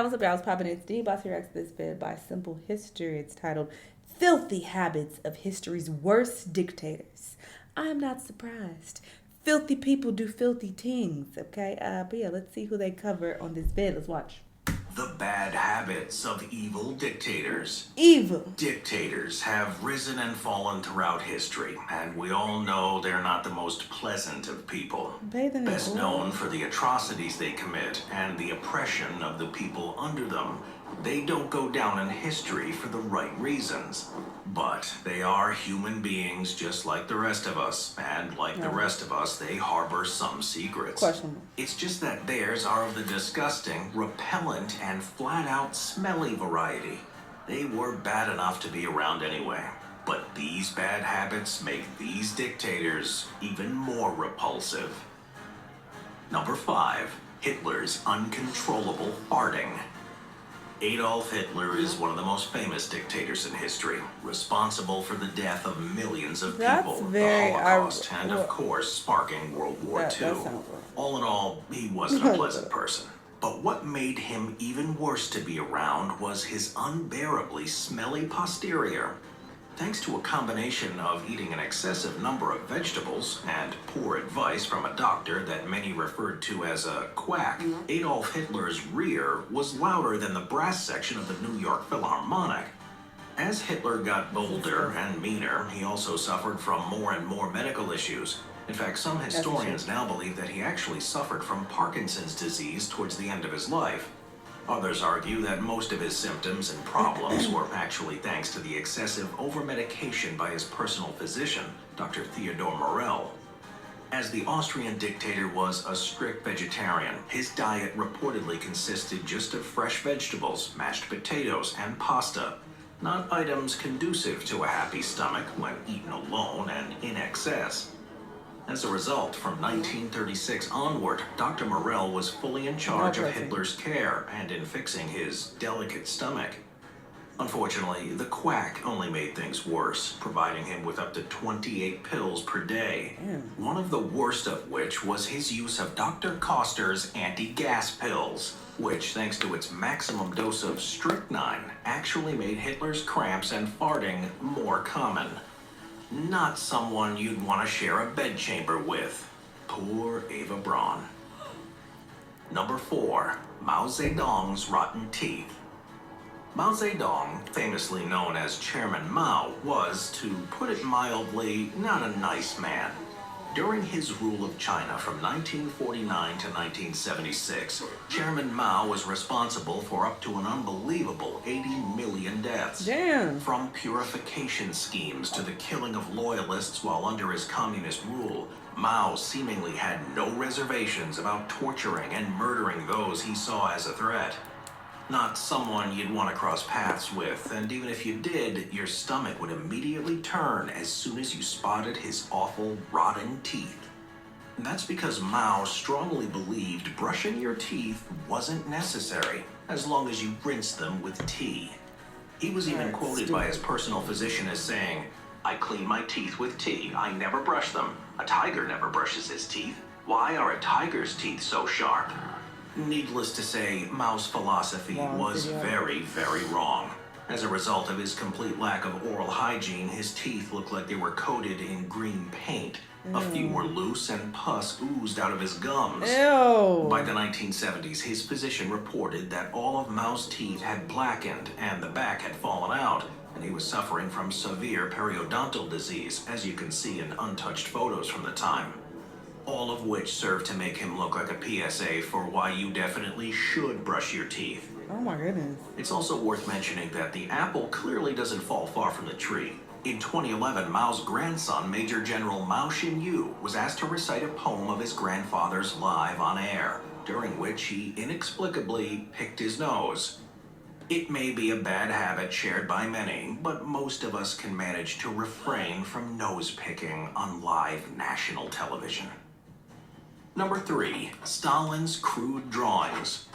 What's up, y'all? It's poppin'. It's D. Boss here. This bed by Simple History. It's titled "Filthy Habits of History's Worst Dictators." I am not surprised. Filthy people do filthy things. Okay. But yeah, let's see who they cover on this bed. Let's watch. The bad habits of evil dictators. Evil Dictators have risen and fallen throughout history, and we all know they're not the most pleasant of people. Best known for the atrocities they commit and the oppression of the people under them, they don't go down in history for the right reasons. But they are human beings just like the rest of us, and like the rest of us, they harbor some secrets. It's just that theirs are of the disgusting, repellent, and flat-out smelly variety. They were bad enough to be around anyway. But these bad habits make these dictators even more repulsive. Number 5. Hitler's uncontrollable farting. Adolf Hitler is one of the most famous dictators in history, responsible for the death of millions of people, the Holocaust, and of course, sparking World War II. All in all, he wasn't a pleasant person. But what made him even worse to be around was his unbearably smelly posterior. Thanks to a combination of eating an excessive number of vegetables and poor advice from a doctor that many referred to as a quack, Adolf Hitler's rear was louder than the brass section of the New York Philharmonic. As Hitler got bolder and meaner, he also suffered from more and more medical issues. In fact, some historians now believe that he actually suffered from Parkinson's disease towards the end of his life. Others argue that most of his symptoms and problems were actually thanks to the excessive over-medication by his personal physician, Dr. Theodor Morell. As the Austrian dictator was a strict vegetarian, his diet reportedly consisted just of fresh vegetables, mashed potatoes, and pasta, not items conducive to a happy stomach when eaten alone and in excess. As a result, from 1936 onward, Dr. Morell was fully in charge of Hitler's care and in fixing his delicate stomach. Unfortunately, the quack only made things worse, providing him with up to 28 pills per day. One of the worst of which was his use of Dr. Koster's anti-gas pills, which, thanks to its maximum dose of strychnine, actually made Hitler's cramps and farting more common. Not someone you'd want to share a bedchamber with. Poor Eva Braun. Number 4. Mao Zedong's rotten teeth. Mao Zedong, famously known as Chairman Mao, was, to put it mildly, not a nice man. During his rule of China from 1949 to 1976, Chairman Mao was responsible for up to an unbelievable 80 million deaths. From purification schemes to the killing of loyalists while under his communist rule, Mao seemingly had no reservations about torturing and murdering those he saw as a threat. Not someone you'd want to cross paths with, and even if you did, your stomach would immediately turn as soon as you spotted his awful, rotting teeth. And that's because Mao strongly believed brushing your teeth wasn't necessary, as long as you rinsed them with tea. He was even quoted by his personal physician as saying, "I clean my teeth with tea. I never brush them. A tiger never brushes his teeth. Why are a tiger's teeth so sharp?" Needless to say, Mao's philosophy was very, very wrong. As a result of his complete lack of oral hygiene, his teeth looked like they were coated in green paint. A few were loose and pus oozed out of his gums. By the 1970s, his physician reported that all of Mao's teeth had blackened and the back had fallen out, and he was suffering from severe periodontal disease, as you can see in untouched photos from the time. All of which served to make him look like a PSA for why you definitely should brush your teeth. Oh my goodness. It's also worth mentioning that the apple clearly doesn't fall far from the tree. In 2011, Mao's grandson, Major General Mao Xinyu, was asked to recite a poem of his grandfather's live on air, during which he inexplicably picked his nose. It may be a bad habit shared by many, but most of us can manage to refrain from nose picking on live national television. Number 3. Stalin's crude drawings.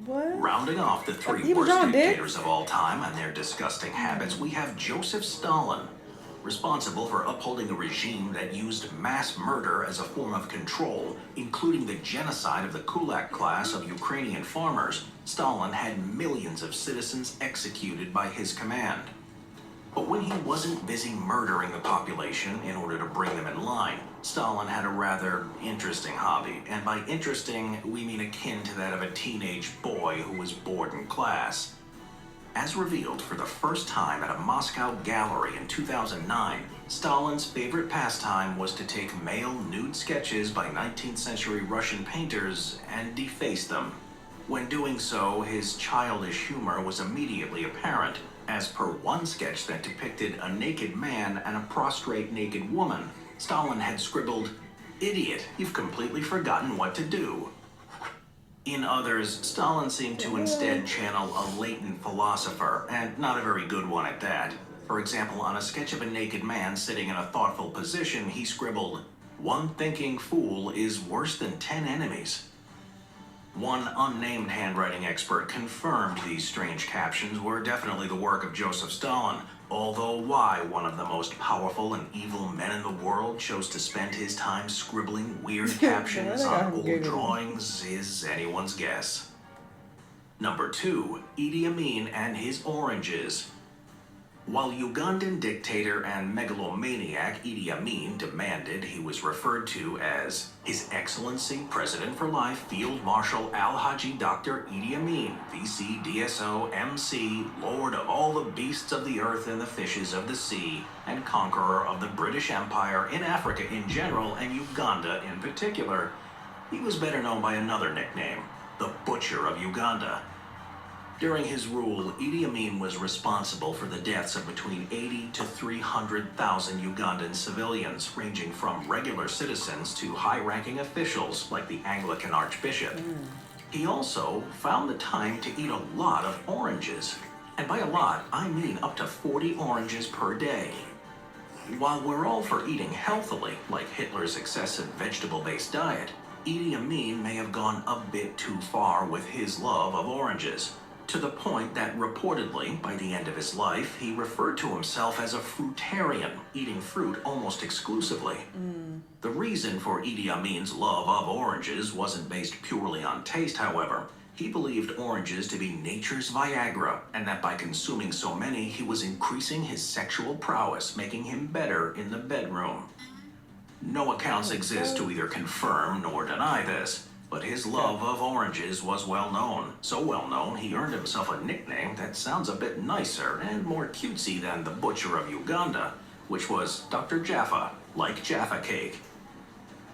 Rounding off the 3 worst dictators of all time and their disgusting habits, we have Joseph Stalin. responsible for upholding a regime that used mass murder as a form of control, including the genocide of the Kulak class of Ukrainian farmers. Stalin had millions of citizens executed by his command. But when he wasn't busy murdering the population in order to bring them in line, Stalin had a rather interesting hobby. And by interesting, we mean akin to that of a teenage boy who was bored in class. As revealed for the first time at a Moscow gallery in 2009, Stalin's favorite pastime was to take male nude sketches by 19th century Russian painters and deface them. When doing so, his childish humor was immediately apparent, as per one sketch that depicted a naked man and a prostrate naked woman. Stalin had scribbled, "Idiot, you've completely forgotten what to do." In others, Stalin seemed to instead channel a latent philosopher, and not a very good one at that. For example, on a sketch of a naked man sitting in a thoughtful position, he scribbled, "One thinking fool is worse than 10 enemies." One unnamed handwriting expert confirmed these strange captions were definitely the work of Joseph Stalin, although why one of the most powerful and evil men in the world chose to spend his time scribbling weird captions on old drawings is anyone's guess. Number 2, Idi Amin and his oranges. While Ugandan dictator and megalomaniac Idi Amin demanded he was referred to as His Excellency President for Life Field Marshal Al-Haji Dr. Idi Amin, VC DSO MC, Lord of all the beasts of the earth and the fishes of the sea, and conqueror of the British Empire in Africa in general and Uganda in particular, he was better known by another nickname, the Butcher of Uganda. During his rule, Idi Amin was responsible for the deaths of between 80 to 300,000 Ugandan civilians, ranging from regular citizens to high-ranking officials like the Anglican Archbishop. He also found the time to eat a lot of oranges. And by a lot, I mean up to 40 oranges per day. While we're all for eating healthily, like Hitler's excessive vegetable-based diet, Idi Amin may have gone a bit too far with his love of oranges, to the point that reportedly, by the end of his life, he referred to himself as a fruitarian, eating fruit almost exclusively. The reason for Idi Amin's love of oranges wasn't based purely on taste, however. He believed oranges to be nature's Viagra, and that by consuming so many, he was increasing his sexual prowess, making him better in the bedroom. No accounts exist to either confirm nor deny this, but his love of oranges was well known. So well known, he earned himself a nickname that sounds a bit nicer and more cutesy than the Butcher of Uganda, which was Dr. Jaffa, like Jaffa cake.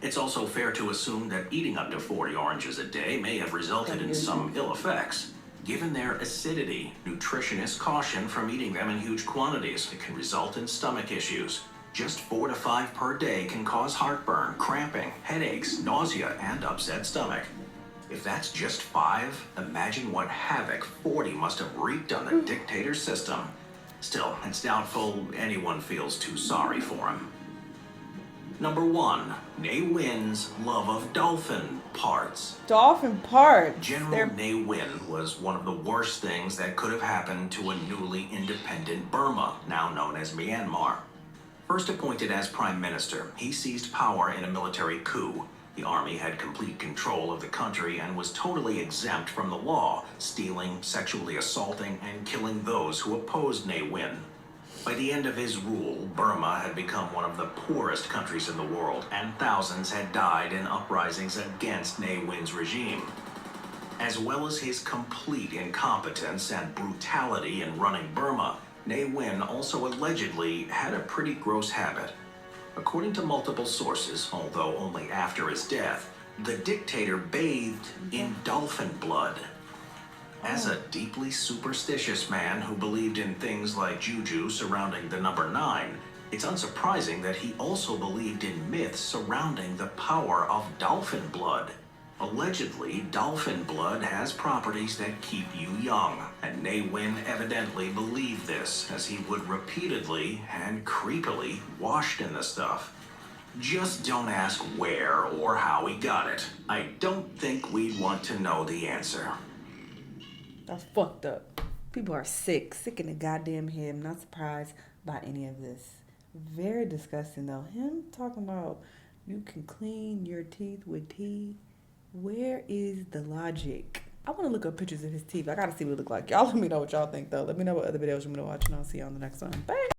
It's also fair to assume that eating up to 40 oranges a day may have resulted in some ill effects. Given their acidity, nutritionists caution from eating them in huge quantities. It can result in stomach issues. Just 4 to 5 per day can cause heartburn, cramping, headaches, nausea, and upset stomach. If that's just 5, imagine what havoc 40 must have wreaked on the dictator's system. Still, it's doubtful anyone feels too sorry for him. Number 1, Ne Win's love of dolphin parts. Dolphin parts? General Ne Win was one of the worst things that could have happened to a newly independent Burma, now known as Myanmar. First appointed as prime minister, he seized power in a military coup. The army had complete control of the country and was totally exempt from the law, stealing, sexually assaulting, and killing those who opposed Ne Win. By the end of his rule, Burma had become one of the poorest countries in the world, and thousands had died in uprisings against Ne Win's regime. As well as his complete incompetence and brutality in running Burma, Ne Win also allegedly had a pretty gross habit. According to multiple sources, although only after his death, the dictator bathed in dolphin blood. As a deeply superstitious man who believed in things like juju surrounding the number 9, it's unsurprising that he also believed in myths surrounding the power of dolphin blood. Allegedly, dolphin blood has properties that keep you young, and Ne Win evidently believed this, as he would repeatedly and creepily washed in the stuff. Just don't ask where or how he got it. I don't think we'd want to know the answer. That's fucked up. People are sick in the goddamn head. I'm not surprised by any of this. Very disgusting, though. Him talking about you can clean your teeth with tea. Where is the logic? I want to look up pictures of his teeth. I got to see what it look like. Y'all let me know what y'all think, though. Let me know what other videos you want to watch, and I'll see you on the next one. Bye.